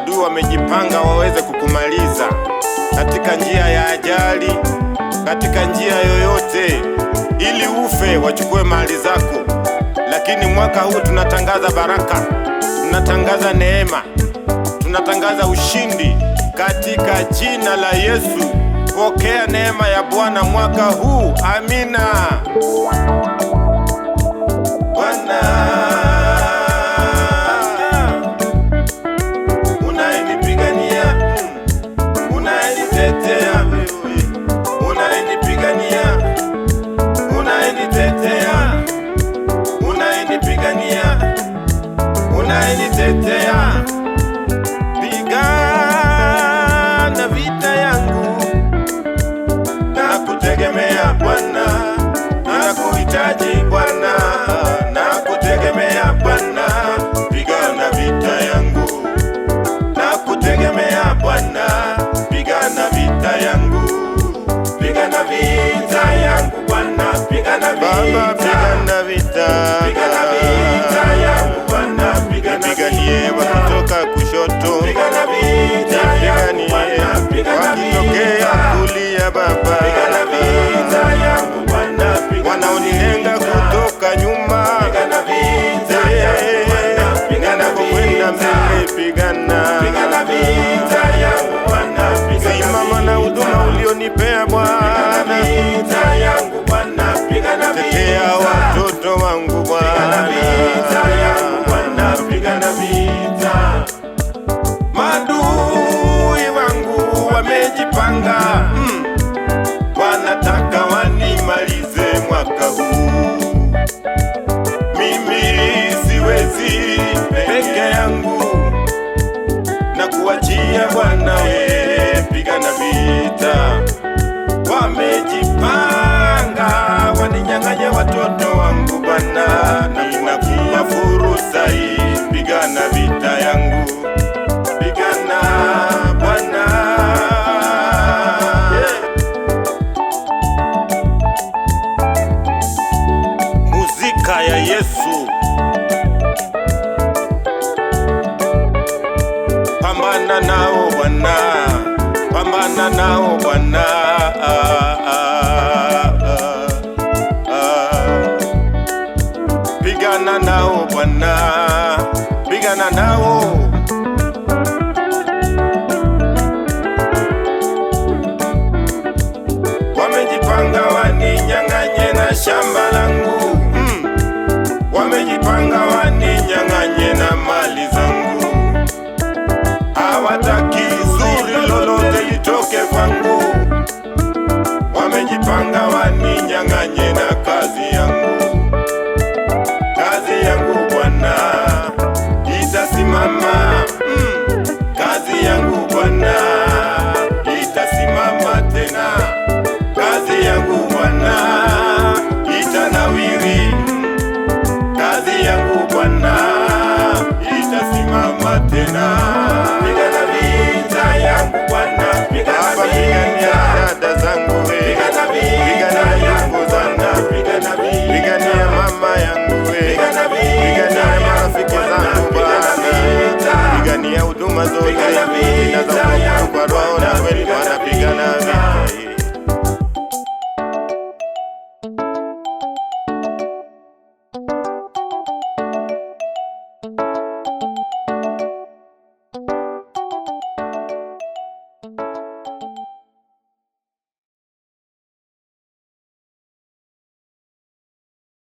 Maadui wamejipanga waweze kukumaliza katika njia ya ajali, katika njia yoyote, ili ufe, wachukue mali zako. Lakini mwaka huu tunatangaza baraka, tunatangaza neema, tunatangaza ushindi katika jina la Yesu. Pokea neema ya Bwana mwaka huu. Amina. Bwana unayenipigania, unayenitetea, unayenipigania, unayenitetea, unayenipigania, unayenitetea, pigana vita yangu. Nakutegemea Bwana, nakuhitaji Bwana, nakutegemea Bwana, pigana vita yangu. Nakutegemea Bwana, pigana vita yangu, pigana vita yangu Bwana, pigana vita, Baba, pigana vita, pigana vita yangu Bwana, piganie wakitoka kushoto, pigana vita yangu Bwana, wakitokea kulia, Baba, pigana vita yangu Bwana, wanaonilenga kutoka nyuma, pigana vita yangu Bwana, pigana kwenda mbele, pigana vita yangu Bwana, simama na huduma ulionipea Bwana, pigana vita yangu Bwana, tetea watoto wangu Bwana, pigana vita yangu Bwana, pigana vita. Maadui wangu wamejipanga, wanataka wanimalize mwaka huu. Mimi siwezi peke yangu, na kuachia Bwana, pigana vita. Wamejipanga waninyang'anya watoto wangu Bwana, ninakupa fursa hii, pigana vita yangu, pigana Bwana. Muzika ya Yesu. Pambana nao Bwana, pambana nao Bwana, pigana nao Bwana, pigana nao. Wamejipanga waninyang'anye na shamba langu, wamejipanga waninyang'anye na mali zangu. Hawataki zuri lolote litoke kwangu, wamejipanga waninyang'anye